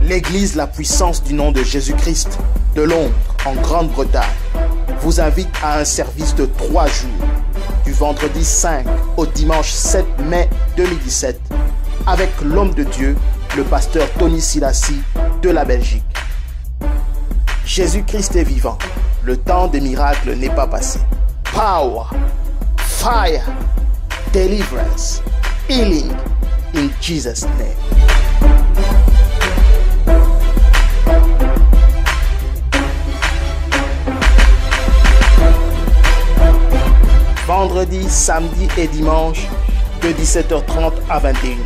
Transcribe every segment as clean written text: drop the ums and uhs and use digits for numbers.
L'église La Puissance du nom de Jésus-Christ de Londres, en Grande-Bretagne, vous invite à un service de 3 jours, du vendredi 5 au dimanche 7 mai 2017, avec l'homme de Dieu, le pasteur Tony Silassi de la Belgique. Jésus-Christ est vivant. Le temps des miracles n'est pas passé. Power, fire, deliverance, healing in Jesus' name. Vendredi, samedi et dimanche de 17h30 à 21h.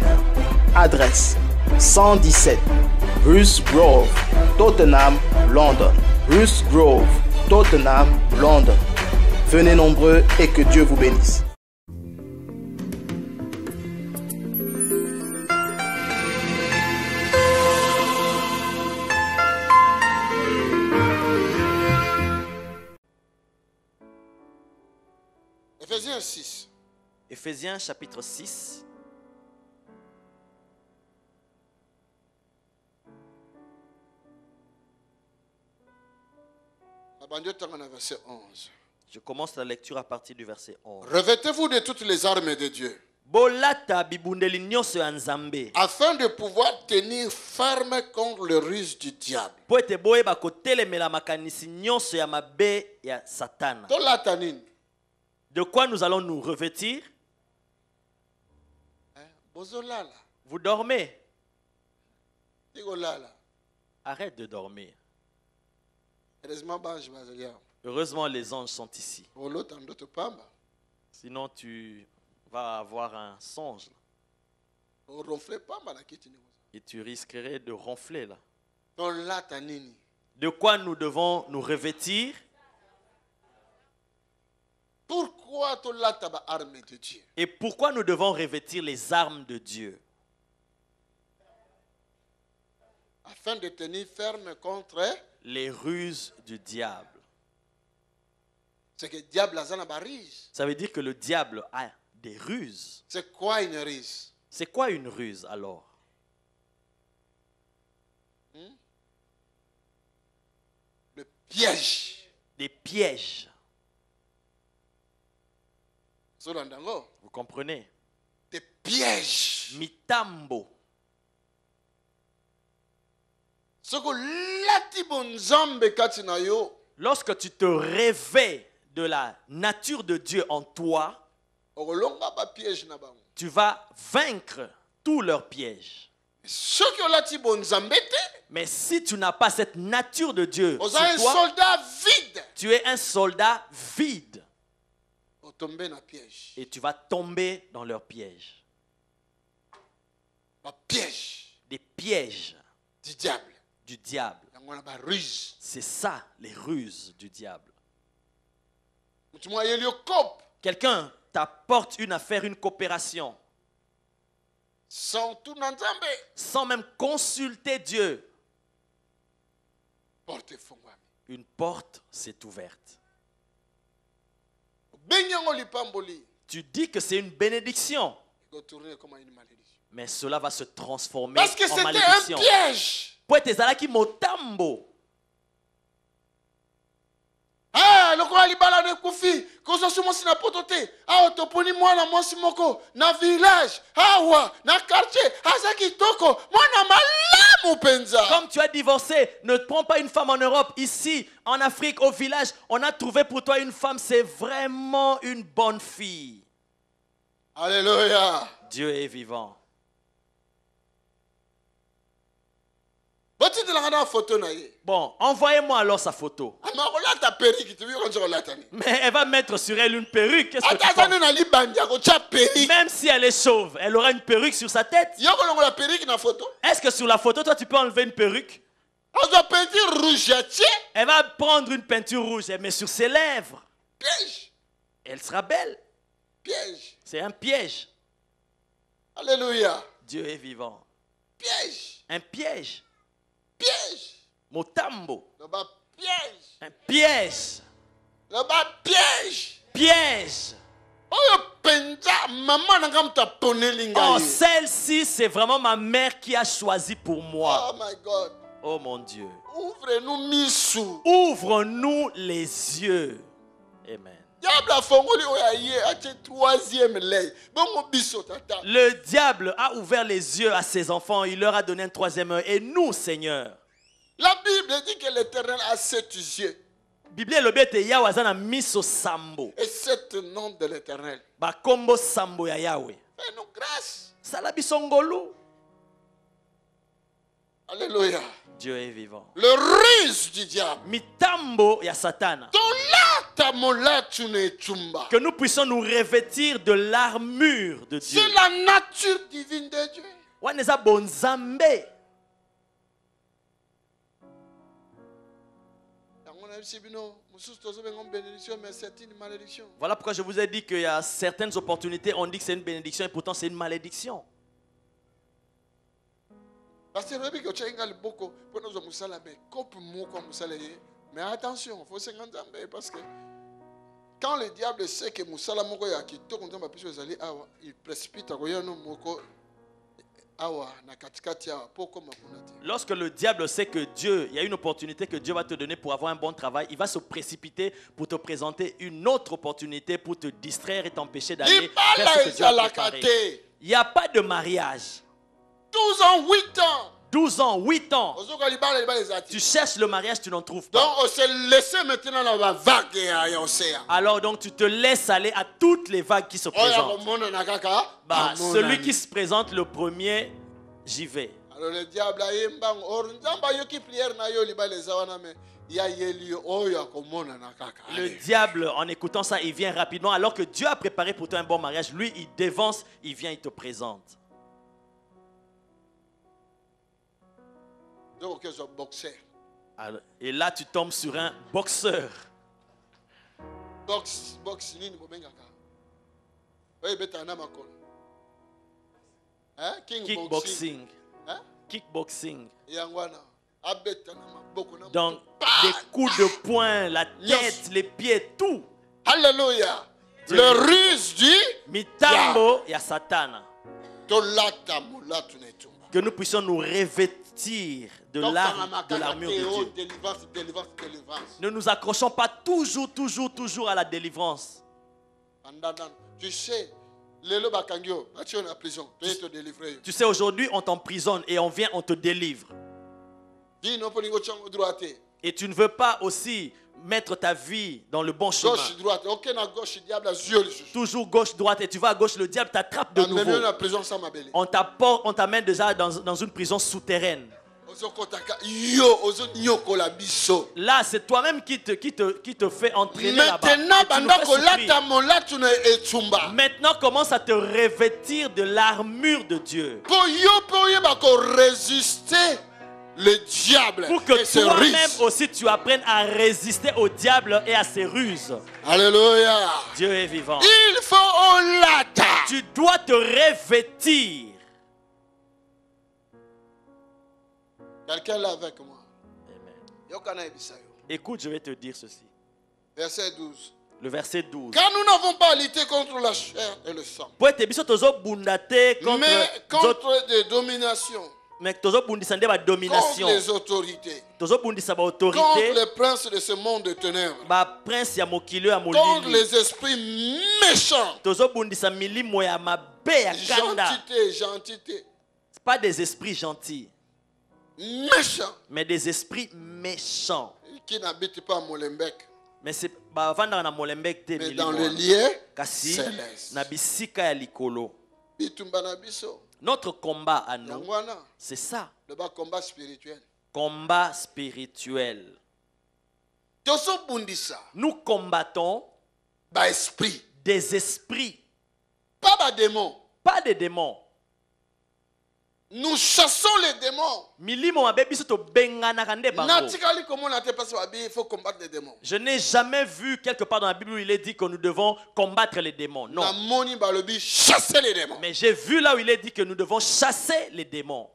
Adresse 117 Russ Grove, Tottenham, London. Russ Grove, Tottenham, London. Venez nombreux et que Dieu vous bénisse. Éphésiens 6. Éphésiens chapitre 6. Verset 11. Je commence la lecture à partir du verset 11. Revêtez-vous de toutes les armes de Dieu, Bolata bibundeli nyonso ya Nzambe, afin de pouvoir tenir ferme contre le ruse du diable. po ete boyeba kotelemela makanisi nyonso ya mabe ya Satana. Tolata nini? De quoi nous allons nous revêtir? Bozolala. Vous dormez? Tigolala. Arrête de dormir. Heureusement, banj bazolia. Heureusement, les anges sont ici. Olo tandoto pamba. Sinon, tu vas avoir un songe là, Ronfle pamba na kiti ni. et tu risquerais de ronfler là. Tolata nini? De quoi nous devons nous revêtir? Pourquoi tolata ba arme de Dieu? Et pourquoi nous devons revêtir les armes de Dieu? Afin de tenir ferme contre Les ruses du diable. ce que le diable a dans la ruse. Ça veut dire que le diable a des ruses. C'est quoi une ruse? C'est quoi une ruse alors? Le piège. Des pièges. Solandango. Vous comprenez? Des pièges. Mitambo. Soko lati bonzambe kati na yo. Lorsque tu te réveilles de la nature de Dieu en toi, Okolonga ba piège na bango. tu vas vaincre tous leurs pièges. Soki olati bonzambe te, Mais si tu n'as pas cette nature de Dieu sur oza un toi, soldat vide. tu es un soldat vide Otombe na piège. et tu vas tomber dans leurs pièges. Ba piège Des pièges du diable. du diable. Yango na ba ruse. C'est ça, les ruses du diable. Mutu mwa yeli cop Quelqu'un t'apporte une affaire, une coopération, sans tout na nzambe. sans même consulter Dieu. Porte fongwami. Une porte s'est ouverte. Benyango lipamboli. Tu dis que c'est une bénédiction, Iko tourner comme une malédiction. mais cela va se transformer Parce que en c'était un malédiction. piège. Po ete ezalaki motambo. Ah, lokola libala ne kufi, kozo sumosi na potote. Ah, otoponi mwana mwasi moko na village. Awa, na quartier, azaki toko, mwana malamu penza. Comme tu as divorcé, ne prends pas une femme en Europe. Ici, en Afrique, au village, on a trouvé pour toi une femme. C'est vraiment une bonne fille. Alléluia. Dieu est vivant. Boti de la gana photo na ye. Bon, envoyez-moi alors sa photo. Ama kolata periki, tu veux qu'on se relate ni. Mais elle va mettre sur elle une perruque. Qu'est-ce que tu Ata penses? na libanja ko cha periki. Même si elle est chauve, elle aura une perruque sur sa tête. Yoko longo la periki na photo. Est-ce que sur la photo, toi, tu peux enlever une perruque? On doit peinture rouge, tiens. Elle va prendre une peinture rouge, elle met sur ses lèvres. Piège. Elle sera belle. Piège. C'est un piège. Alléluia. Dieu est vivant. Piège. Un piège. Piège. Motambo. Le bas piège. Un piège. Le bas piège. Piège. Oh, penza maman nanga mutaponeli Oh, ngai. celle-ci, c'est vraiment ma mère qui a choisi pour moi. Oh my God. Oh mon Dieu. Ouvre-nous misu. Ouvre-nous les yeux. Amen. Diable a fongoli oyaye ache troisième lait. Bongo biso tata. Le diable a ouvert les yeux à ses enfants. Il leur a donné un troisième œil. Et nous, Seigneur, La Bible dit que l'Éternel a 7 yeux. Bible lobete yawazana miso sambo. Et 7 noms de l'Éternel. Ba kombo sambo ya Yahweh. Fais-nous grâce. Salabi songolo. Alléluia. Dieu est vivant. Le ruse du diable. Mitambo ya Satana. Tolata molatu ne chumba. Que nous puissions nous revêtir de l'armure de Dieu. C'est la nature divine de Dieu. Waneza bonzambe. Mais c'est une malédiction. Voilà pourquoi je vous ai dit qu'il y a certaines opportunités, on dit que c'est une bénédiction et pourtant c'est une malédiction. Parce que mais attention, il faut se rendre parce que quand le diable sait que Moussala Moko ya kito konta mapesho ezali awa, il précipite akoyano moko awa na katikati awa poko makunati. Lorsque le diable sait que Dieu, il y a une opportunité que Dieu va te donner pour avoir un bon travail, il va se précipiter pour te présenter une autre opportunité pour te distraire et t'empêcher d'aller faire ce que Dieu a préparé. Il n'y a pas de mariage. 12 ans, 8 ans. 12 ans, 8 ans. Tu cherches le mariage, tu n'en trouves pas. Donc on se laisse maintenant dans la vague et océan. Alors donc tu te laisses aller à toutes les vagues qui se présentent. Bah, celui qui se présente le premier, j'y vais. Alors le diable a yembang or nzamba yo ki prière na yo liba les awana mais ya yeli oyo akomona na kaka. Le diable en écoutant ça, il vient rapidement alors que Dieu a préparé pour toi un bon mariage. Lui, il dévance, il vient, il te présente. Donc que je boxeur. Alors, et là tu tombes sur un boxeur. Box nini bobengaka. Oye betana makolo. Hein? Kickboxing. Hein? Kickboxing. Yangwana. Abetana maboko na. Donc des coups de poing, la tête, les pieds, tout. Alléluia. Dieu. Le ruse du Mitambo ya Satana. tolata molatu na etumba. Que nous puissions nous revêtir de l'armure de Dieu. Délivrance. Ne nous accrochons pas toujours à la délivrance. Tu sais, lelo bakangyo, tu es en prison, tu es te délivrer. Tu sais, aujourd'hui, on t'emprisonne et on vient, on te délivre. Et tu ne veux pas aussi mettre ta vie dans le bon chemin. Gauche, droite, aucun à gauche, diable a yeux. Toujours gauche, droite, et tu vas à gauche, le diable t'attrape de nouveau. On t'amène déjà dans une prison souterraine. Là, c'est toi-même qui te fait entraîner là-bas. Maintenant, commence à te revêtir de l'armure de Dieu. Pour résister le diable pour que et ses toi-même ruses. aussi tu apprennes à résister au diable et à ses ruses. Alléluia. Dieu est vivant. Il faut olata. Tu dois te revêtir. Quelqu'un là avec moi. Amen. Écoute, je vais te dire ceci. Verset 12. Le verset 12. Car nous n'avons pas à lutter contre la chair et le sang, Mais contre des dominations, contre les autorités, contre les princes de ce monde de ténèbres, contre les esprits méchants. Gentité. Pas des esprits gentils, Méchants. mais des esprits méchants. Qui n'habitent pas à Molenbeek, Mais c'est pas mais dans le lieu kasi céleste. na bisika ya likolo. Bitumba na biso. Notre combat à nous, Yangwana, c'est ça. le bas combat spirituel. Combat spirituel. Toso bundisa. Nous combattons Ba esprit. des esprits, Pas ba démon. pas des démons. Nous chassons les démons. Milimo mabe biso to benganaka nde bango. Natikali comment on a été passé il faut combattre les démons. Je n'ai jamais vu quelque part dans la Bible où il est dit que nous devons combattre les démons. Non. Na moni balobi chasser les démons. Mais j'ai vu là où il est dit que nous devons chasser les démons.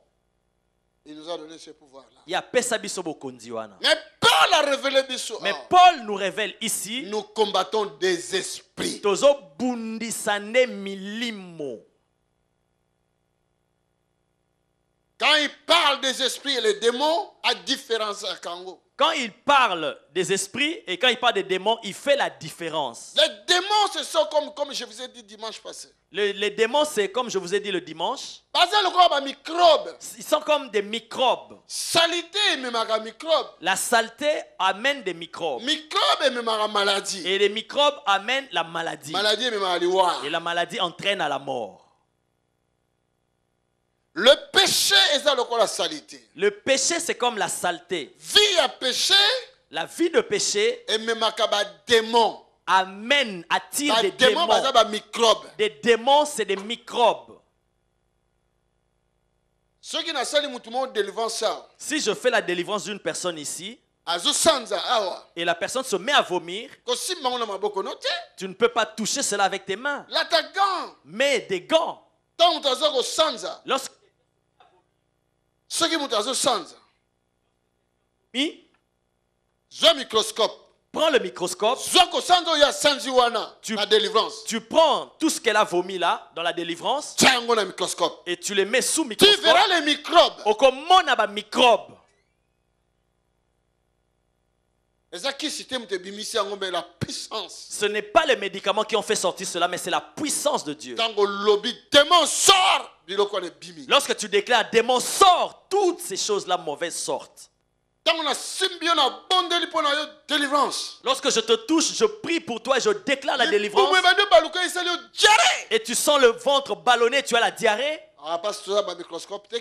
Il nous a donné ce pouvoir là. Il y a pesa biso bokonzi wana. Mais pas Paul a révélé biso. Mais Paul nous révèle ici, Nous combattons des esprits. tozo bundisane milimo. Quand il parle des esprits et les démons, à différence à Kango. Quand il parle des esprits et quand il parle des démons, il fait la différence. Les démons, ce sont comme je vous ai dit dimanche passé. Les démons, c'est comme je vous ai dit le dimanche, Parce que le corps a microbes. ils sont comme des microbes. Salité, même un microbe. La saleté amène des microbes. Microbe, même un maladie. Et les microbes amènent la maladie. Maladie, même un liwa. Et la maladie entraîne à la mort. Le péché est ça le corps la salité. Le péché, c'est comme la saleté. Vie à péché, La vie de péché et même un démon. attire des démons. Démon, microbe. Des démons, c'est des microbes. Ceux qui n'ont pas de délivrance, Si je fais la délivrance d'une personne ici, azo sanza awa. et la personne se met à vomir, Kosi mangona maboko note. tu ne peux pas toucher cela avec tes mains. L'attaquant. Mais des gants. Tant que azo sanza. Lorsque Ceux qui azo sanza. tu Zo microscope. prends le microscope, Zo ko sanza ya sanzi wana. La délivrance. tu prends tout ce qu'elle a vomi là, dans la délivrance, Tiens un microscope. et tu les mets sous Tu microscope. verras les microbes. Au comment a microbe. Et ça qui cité bimisi mais la puissance. Ce n'est pas les médicaments qui ont fait sortir cela, mais c'est la puissance de Dieu. Tant que lobby démon sort. Biloko ne bimi. Lorsque tu déclares démon sort, toutes ces choses-là mauvaises sortent. Tant qu'on a symbion na bondeli pour la délivrance. Lorsque je te touche, je prie pour toi et je déclare la délivrance. Et tu sens le ventre ballonné, tu as la diarrhée. Ah, parce que tu as un microscope, tu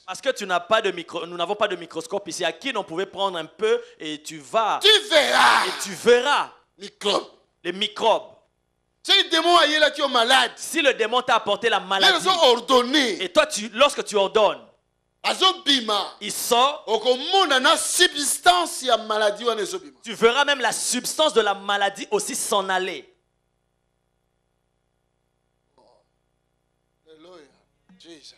Parce que tu n'as pas de micro, nous n'avons pas de microscope ici. À qui on pouvait prendre un peu et tu vas. verras. Et tu verras Microbe. les microbes. Si le démon est là qui est malade, Si le démon t'a apporté la maladie, ils ont ordonné. et toi, lorsque tu ordonnes, Azobima. il sort, Au monde, on a substance, il y a maladie, on est obima. tu verras même la substance de la maladie aussi s'en aller. Alléluia. Jesus.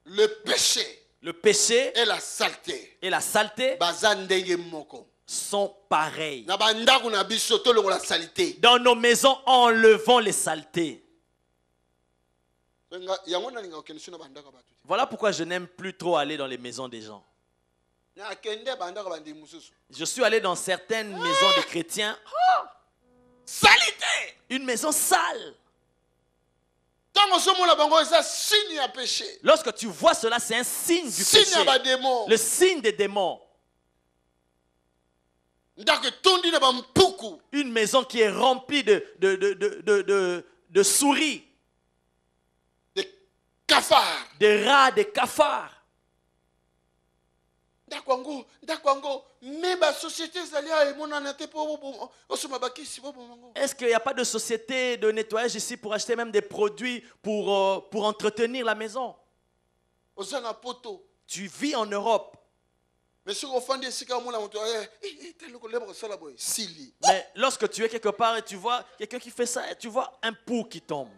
Le péché Le péché et la saleté. et la saleté Bazandenge moko. sont pareils. Na bandaku na biso to longo la saleté. Dans nos maisons, enlevons les saletés. Yango na linga okeni suna bandaka batu. Voilà pourquoi je n'aime plus trop aller dans les maisons des gens. Na kende bandaka bandi mususu. Je suis allé dans certaines maisons de chrétiens. Saleté. Une maison sale. Tant somo la bango ça signe à péché. Lorsque tu vois cela, c'est un signe du Signe péché. à démon. Le signe des démons. Ndake tondi na bampuku. Une maison qui est remplie de souris, Des cafards. de rats, de cafards. Ndakwango, mais la société zalia et mon anate pour osuma bakisi bobo mango. Est-ce qu'il n'y a pas de société de nettoyage ici pour acheter même des produits pour entretenir la maison? Osana poto. Tu vis en Europe. Mais si on fait des sika mon amoto tel ko lebo sala boy sili. Mais lorsque tu es quelque part et tu vois quelqu'un qui fait ça, et tu vois un pou qui tombe.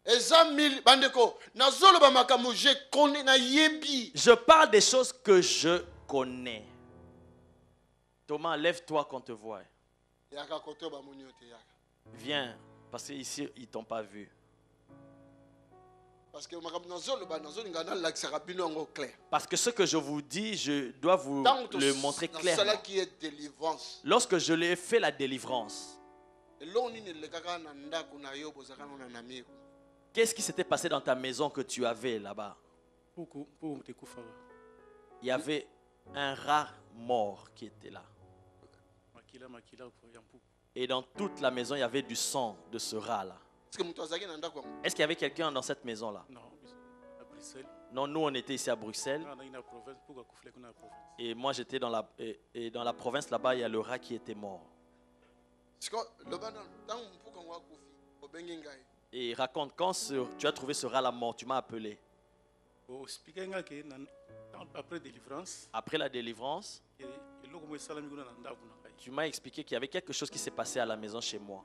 Ezamil bandeko nazolo ba makamu je connais na yebi. Je parle des choses que je connais. Thomas, lève-toi qu'on te voit. Yaka koto ba muniote yaka. Viens, parce qu'ici, ils ne t'ont pas vu. Parce que makamu nazolo ba nazolo ngana l'accès bino ngo clair. Parce que ce que je vous dis, je dois vous le montrer clairement. Cela qui est délivrance. Lorsque je l'ai fait la délivrance, qu'est-ce qui s'était passé dans ta maison que tu avais là-bas? Il y avait un rat mort qui était là. Et dans toute la maison, il y avait du sang de ce rat-là. Est-ce qu'il y avait quelqu'un dans cette maison-là? Non, nous on était ici à Bruxelles. Et moi j'étais dans la province là-bas, il y a le rat qui était mort. Et raconte, quand tu as trouvé ce rat-là mort, tu m'as appelé. Après la délivrance, tu m'as expliqué qu'il y avait quelque chose qui s'est passé à la maison chez moi.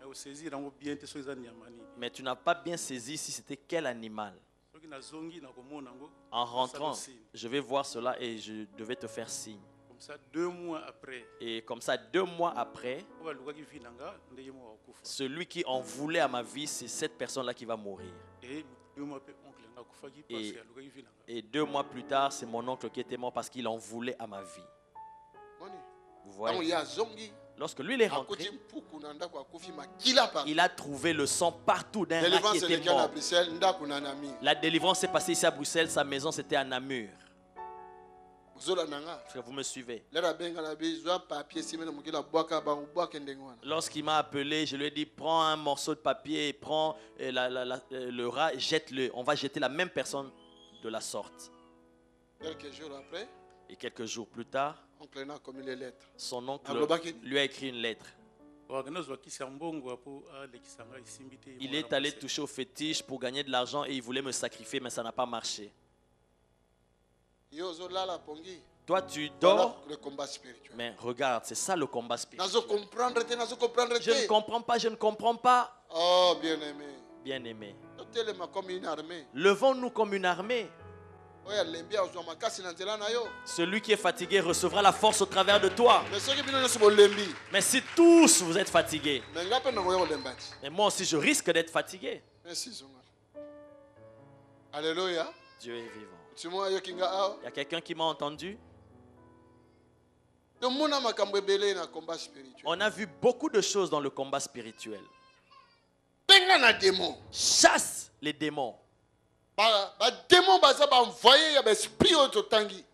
Mais tu n'as pas bien saisi si c'était quel animal. En rentrant, je vais voir cela et je devais te faire signe. Comme ça, 2 mois après, Et comme ça, 2 mois après, celui qui en voulait à ma vie, c'est cette personne-là qui va mourir. Et 2 mois plus tard, c'est mon oncle qui était mort parce qu'il en voulait à ma vie. Vous voyez? Lorsque lui il est rentré, il a trouvé le sang partout d'un rat qui était mort. La délivrance s'est passée ici à Bruxelles, sa maison c'était à Namur. Est-ce que vous me suivez? Lorsqu'il m'a appelé, je lui ai dit prends un morceau de papier et prends le rat et jette-le. On va jeter la même personne de la sorte. Quelques jours après, et quelques jours plus tard, son oncle lui a écrit une lettre. Il est allé toucher au fétiche pour gagner de l'argent et il voulait me sacrifier, mais ça n'a pas marché. Toi, tu dors, le combat spirituel. mais regarde, c'est ça le combat spirituel. Je Je ne comprends pas, je ne comprends pas. Oh, bien-aimé. Bien-aimé, Comme une armée. levons-nous comme une armée. Celui qui est fatigué recevra la force au travers de toi. Mais si tous vous êtes fatigués, mais moi aussi je risque d'être fatigué. Alléluia. Dieu est vivant. Il y a quelqu'un qui m'a entendu. On a vu beaucoup de choses dans le combat spirituel. Chasse les démons.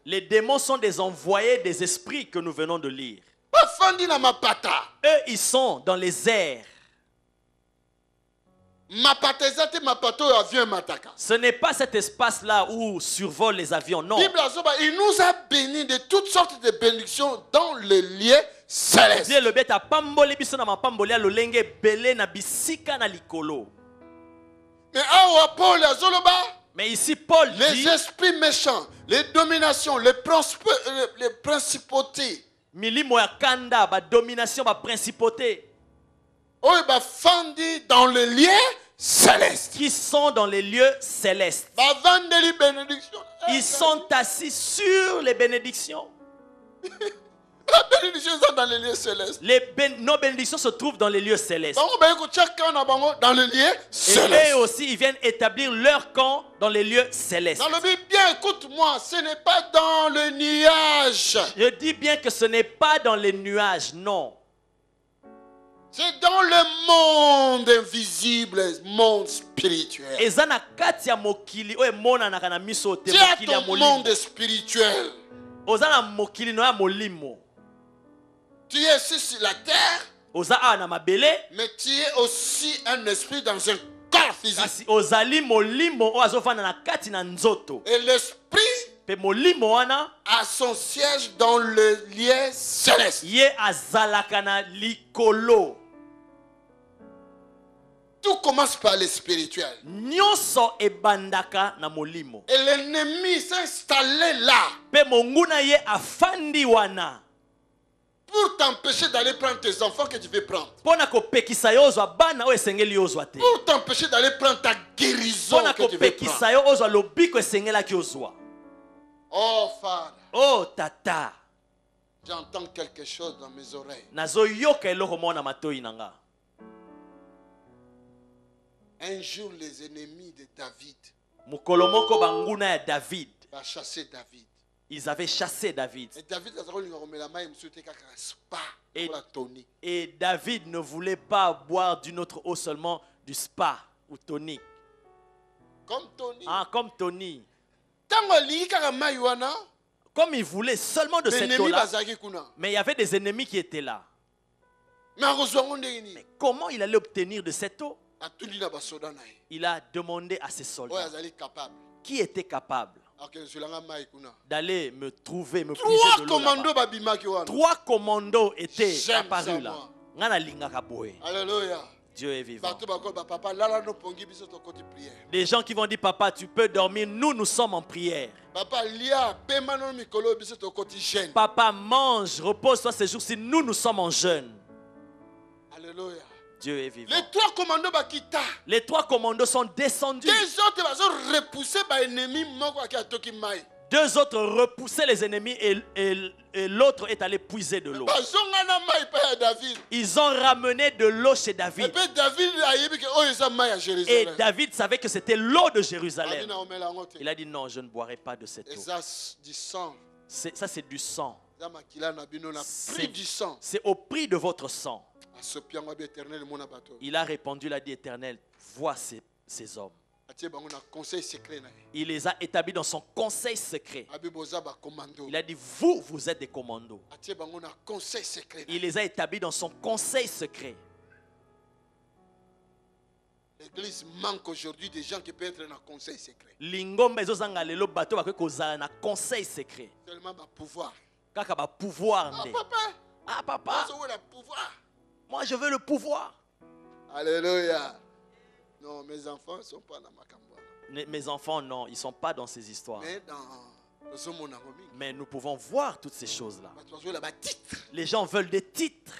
Les démons sont des envoyés des esprits que nous venons de lire. Eux, ils sont dans les airs. Ce n'est pas cet espace-là où survolent les avions, non. Il nous a bénis de toutes sortes de bénédictions dans le lieu céleste. Mais ici, Paul dit, les esprits méchants, les dominations, les principautés, domination, principauté, dans le lieu céleste. Qui sont dans les lieux célestes. Ils sont assis sur les bénédictions. La bénédiction est dans les lieux célestes. Nos bénédictions se trouvent dans les lieux célestes. Dans le lieu céleste. Et eux aussi, ils viennent établir leur camp dans les lieux célestes. Bien, écoute-moi, ce n'est pas dans le nuage. Je dis bien que ce n'est pas dans les nuages, non. C'est dans le monde invisible, monde spirituel. C'est à ton monde spirituel. Tu es ici sur la terre, mais tu es aussi un esprit dans un corps physique. Et l'esprit a son siège dans le lieu céleste. Tout commence par le spirituel. Et l'ennemi s'est installé là pour t'empêcher d'aller prendre tes enfants que tu veux prendre. Pour t'empêcher d'aller prendre ta guérison que tu veux prendre. Oh, Father. Oh, Tata. J'entends quelque chose dans mes oreilles. Un jour, les ennemis de David va chasser David. Ils avaient chassé David. Et David ne voulait pas boire d'une autre eau, seulement du spa ou tonique. Comme Tony. Ah, comme Tony. Comme il voulait seulement de cette eau-là. Mais il y avait des ennemis qui étaient là. Mais comment il allait obtenir de cette eau? Il a demandé à ses soldats qui était capable d'aller me trouver, me puiser de l'eau. 3 commandos étaient apparus là. Alléluia. Dieu est vivant. Des gens qui vont dire, papa, tu peux dormir, nous sommes en prière. Papa, mange, repose-toi ces jours-ci, nous sommes en jeûne. Alléluia. Dieu est vivant. Les 3 commandos bakita. Les 3 commandos sont descendus. 2 autres bazo repousser ba ennemi moko aki atoki mai. 2 autres repoussaient les ennemis et l'autre est allé puiser de l'eau. Bazonga na mai pa ya David. Ils ont ramené de l'eau chez Et David. puis David ayebi ke oyo eza mai ya Et Jérusalem. David savait que c'était l'eau de Abi Jérusalem. na omela ngo te. Il a dit non, je ne boirai pas de cette eau. Eza du sang. Ça, c'est du sang. Eza makila na bino na prix du sang. C'est au prix de votre sang. Asopi yango abi éternel mona bato. Il a répondu, il a dit, Éternel, vois ces hommes. Atie bango na conseil secret na ye. Il les a établis dans son conseil secret. Abi boza ba commando. Il a dit, vous êtes des commandos. Atie bango na conseil secret. Il les a établis dans son conseil secret. L'église manque aujourd'hui des gens qui peuvent être dans le conseil secret. Lingomba ezozanga lelo bato bakoki kozala na conseil secret. Seulement ba pouvoir. Kaka ba pouvoir Ah nde. papa. Ah papa, Parce que le pouvoir. moi je veux le pouvoir. Alléluia. Non, mes enfants ne sont pas dans ma campagne. Mes enfants, non, ils ne sont pas dans ces histoires. Mais dans le monde aromique. Mais nous pouvons voir toutes ces choses-là. La titre. Les gens veulent des titres.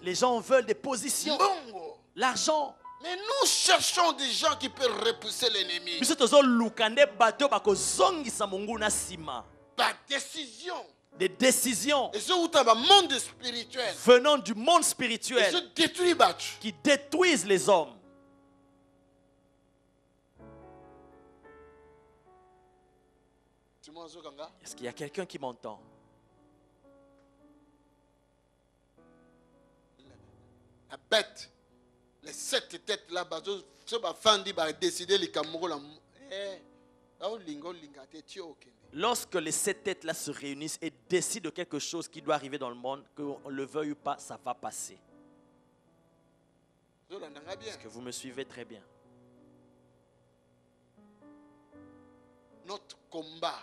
Les gens veulent des positions. Bongo. L'argent. Mais nous cherchons des gens qui peuvent repousser l'ennemi. Biso tozolukande bato bakozongisa mungu na sima. Par décision. Des décisions Et ce où tu as un monde spirituel. venant du monde Et spirituel ce détruit battu. qui détruisent les hommes. Est-ce qu'il y a quelqu'un qui m'entend? La bête. Les 7 têtes là, ce Fandi va décider les Cameroun. Lorsque les 7 têtes-là se réunissent et décident de quelque chose qui doit arriver dans le monde, qu'on le veuille ou pas, ça va passer. Est-ce que vous me suivez très bien? Notre combat,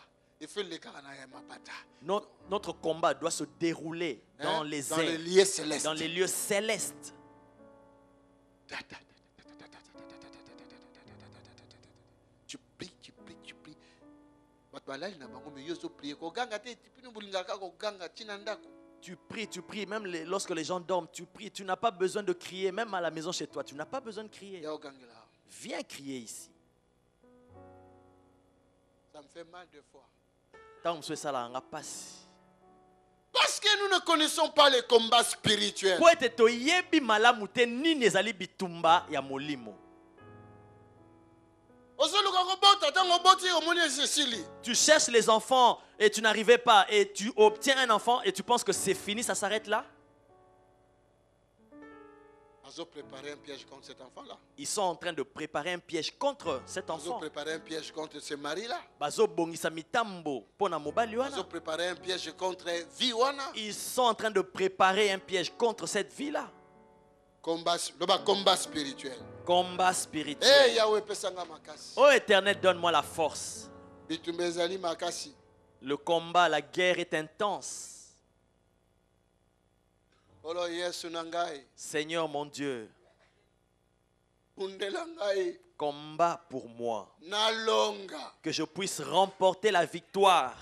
Notre combat doit se dérouler dans les airs, lieux célestes. dans les lieux célestes. Tu pries. Tu pries, même lorsque les gens dorment, tu pries. Tu n'as pas besoin de crier, même à la maison chez toi, tu n'as pas besoin de crier. Viens crier ici. Ça me fait mal deux fois. Parce que nous ne connaissons pas les combats spirituels. Tu cherches les enfants et tu n'arrivais pas et tu obtiens un enfant et tu penses que c'est fini, ça s'arrête là? Ils ont préparé un piège contre cet enfant-là. Ils sont en train de préparer un piège contre cet Ils ont enfant. préparé un piège contre ce mari-là. Ils ont préparé un piège contre Viwana. Ils sont en train de préparer un piège contre cette vie-là. Combat spirituel. Combat spirituel. Hey, Yahweh, pesanga makasi. Oh Éternel, donne-moi la force. Bitumbezali makasi. Le combat, la guerre est intense. Olo Yesu nangai. Seigneur mon Dieu, Undelangai. combat pour moi. Nalonga. Que je puisse remporter la victoire.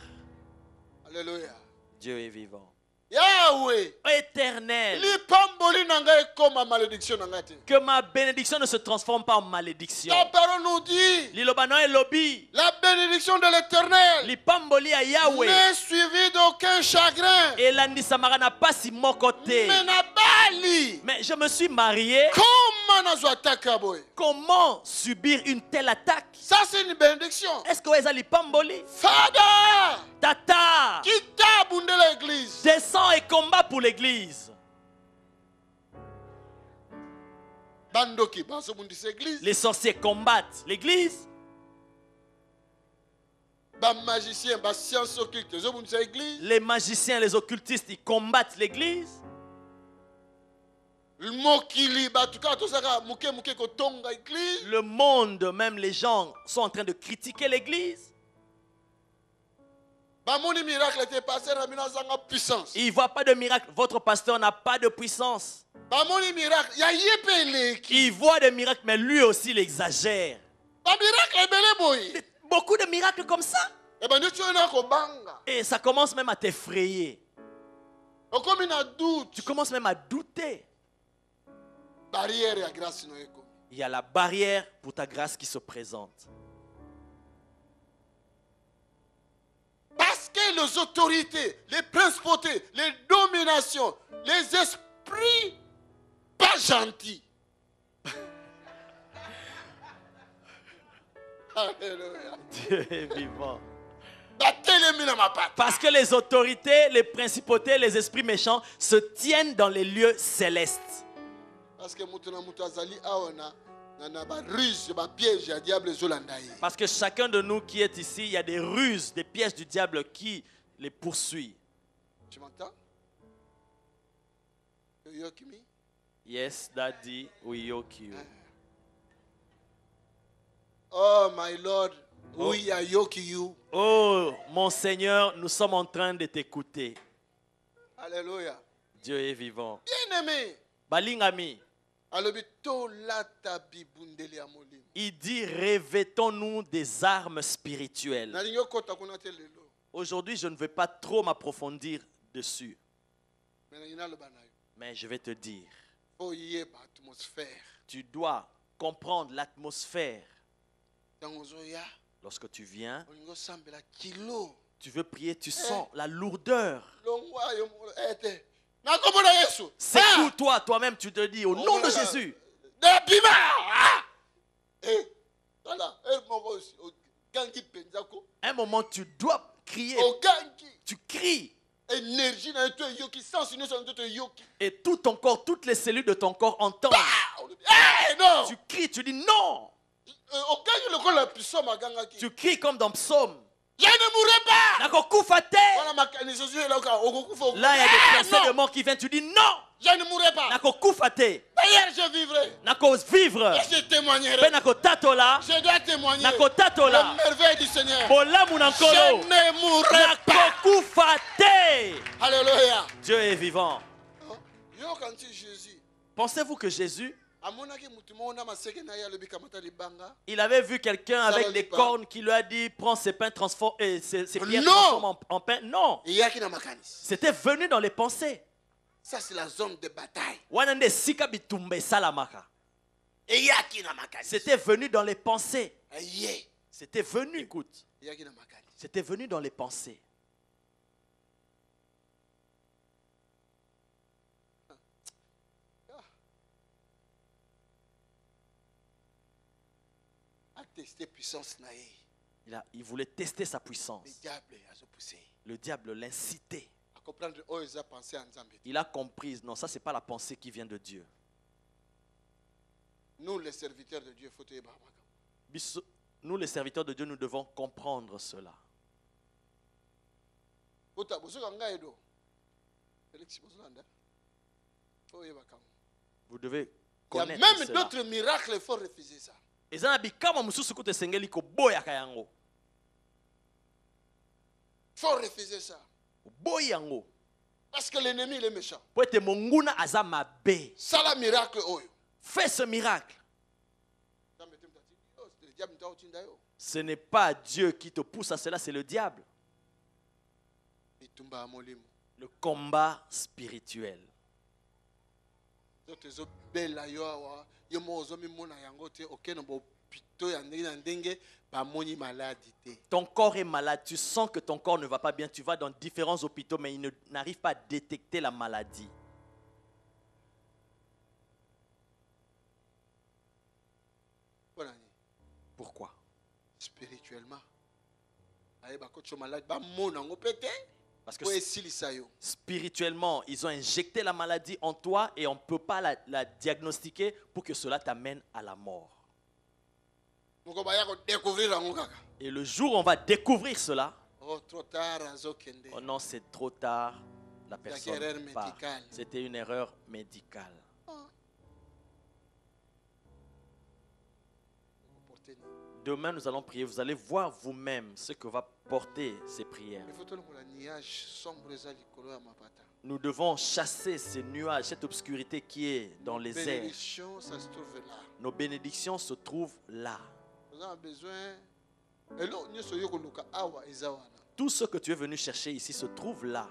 Alléluia. Dieu est vivant. Yahweh. Éternel. Lipamboli nangai comme ma malédiction nangati. Que ma bénédiction ne se transforme pas en malédiction. Ta parole nous dit. Lilobano et lobi. La bénédiction de l'Éternel Lipamboli à Yahweh. n'est suivie d'aucun chagrin. Et l'Andisamara n'a pas si mon côté. Mais nabali. Mais je me suis marié. Comment nazwataka boy? Comment subir une telle attaque? Ça c'est une bénédiction. Est-ce que Eza Lipamboli? Father. Tata. Quitte abondé l'église. Descends et combat pour l'église. Bandoki, basobundis église. Les sorciers combattent l'église. Bas magiciens, bas sciences occultes, basobundis église. Les magiciens, les occultistes, ils combattent l'église. Le mokili, batuka tosaka muke muke kotonga église. Le monde, même les gens, sont en train de critiquer l'église. Bamoni miracle était passé na mina zanga puissance. Il ne voit pas de miracle. Votre pasteur n'a pas de puissance. Bamoni miracle, ya yepele ki. Il voit des miracles, mais lui aussi il exagère. Ba miracle ebele boy. Beaucoup de miracles comme ça. E ba ndio na ko banga. Et ça commence même à t'effrayer. Okomi na doute. Tu commences même à douter. barrière ya grâce no eko. Il y a la barrière pour ta grâce qui se présente. Parce que les autorités, les principautés, les dominations, les esprits pas gentils. Alléluia. Dieu est vivant. Parce que les autorités, les principautés, les esprits méchants se tiennent dans les lieux célestes. Parce que chacun de nous qui est ici, il y a des ruses, des pièges du diable qui les poursuivent. Tu m'entends? Yes, Daddy, we yoke you. Oh, my Lord, we are yoking you. Oh, mon Seigneur, nous sommes en train de t'écouter. Alléluia. Dieu est vivant. Bien-aimé. Balingami. Il dit, revêtons-nous des armes spirituelles. Aujourd'hui, je ne vais pas trop m'approfondir dessus. Mais je vais te dire, tu dois comprendre l'atmosphère. Lorsque tu viens, tu veux prier, tu sens la lourdeur. Secoue-toi, toi-même, tu te dis, au nom de Jésus. Un moment, tu dois crier. Tu cries. Et tout ton corps, toutes les cellules de ton corps entendent. Tu cries, tu dis non. Tu cries comme dans Psaume. Je ne mourrai pas. Là, il y a des pensées de mort qui viennent. Tu dis non. Je ne mourrai pas. D'ailleurs, je vivrai. Vivre. Et je témoignerai. Je dois témoigner. La merveille du Seigneur. Je ne mourrai pas. Alléluia. Dieu est vivant. Jésus. Pensez-vous que Jésus, il avait vu quelqu'un avec des cornes qui lui a dit prends ces pains ces pierres transforme en pain? Non. C'était venu dans les pensées. Ça, c'est la zone de bataille. C'était venu dans les pensées. C'était venu, écoute. C'était venu dans les pensées. Il voulait tester sa puissance. Le diable l'incitait. Il a compris, non, ça c'est pas la pensée qui vient de Dieu. Nous les serviteurs de Dieu, nous les serviteurs de Dieu, nous devons comprendre cela. Vous devez connaître cela. Il y a même d'autres miracles, il faut refuser ça. Il faut refuser ça. Parce que l'ennemi il est méchant. Ça le miracle. Fais ce miracle. Ce n'est pas Dieu qui te pousse à cela, c'est le diable. Le combat spirituel. Ton corps est malade, tu sens que ton corps ne va pas bien, tu vas dans différents hôpitaux mais ils n'arrivent pas à détecter la maladie. Pourquoi? Spirituellement. Parce que spirituellement, ils ont injecté la maladie en toi et on ne peut pas la diagnostiquer pour que cela t'amène à la mort. Et le jour où on va découvrir cela, oh non, c'est trop tard, la personne part. C'était une erreur médicale. Demain, nous allons prier. Vous allez voir vous-même ce que va porter ces prières. Nous devons chasser ces nuages, cette obscurité qui est dans les airs. Nos bénédictions se trouvent là. Tout ce que tu es venu chercher ici se trouve là.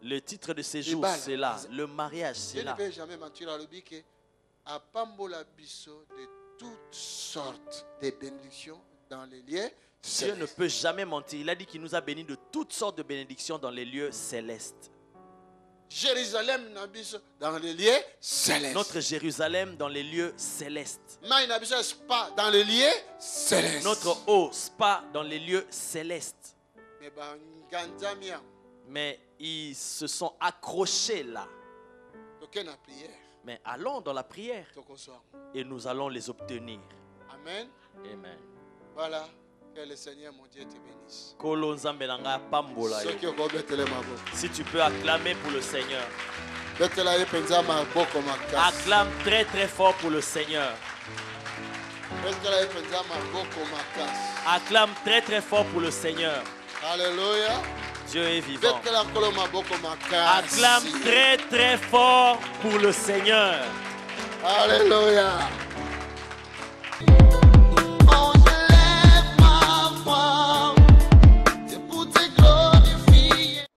Le titre de séjour, c'est là. Le mariage, c'est Je là. ne vais jamais mentir à l'obi que à Pambola Bisso de toutes sortes de bénédictions dans les lieux Dieu ne célestes. peut jamais mentir. Il a dit qu'il nous a bénis de toutes sortes de bénédictions dans les lieux célestes. Jérusalem Nabiso dans les lieux célestes. Notre Jérusalem dans les lieux célestes. Maï Nabiso Spa dans les lieux célestes. Notre eau spa dans les lieux célestes. Mais ben, Nganzamia, Mais ils se sont accrochés là. toquez la prière. Mais allons dans la prière Tokosoa. et nous allons les obtenir. Amen. Amen. Voilà. Que le Seigneur mon Dieu te bénisse. Kolo nzambe na nga pambola yo. Ceux qui ont bettelé ma boque. Si tu peux acclamer pour le Seigneur. Bettelé ye penza ma boque ma casse. Acclame très très fort pour le Seigneur. Bettelé ye penza ma boque ma casse. Acclame très très fort pour le Seigneur. Alléluia. Dieu est vivant. Bettelé kolo ma boque ma casse. Acclame très très fort pour le Seigneur. Alléluia.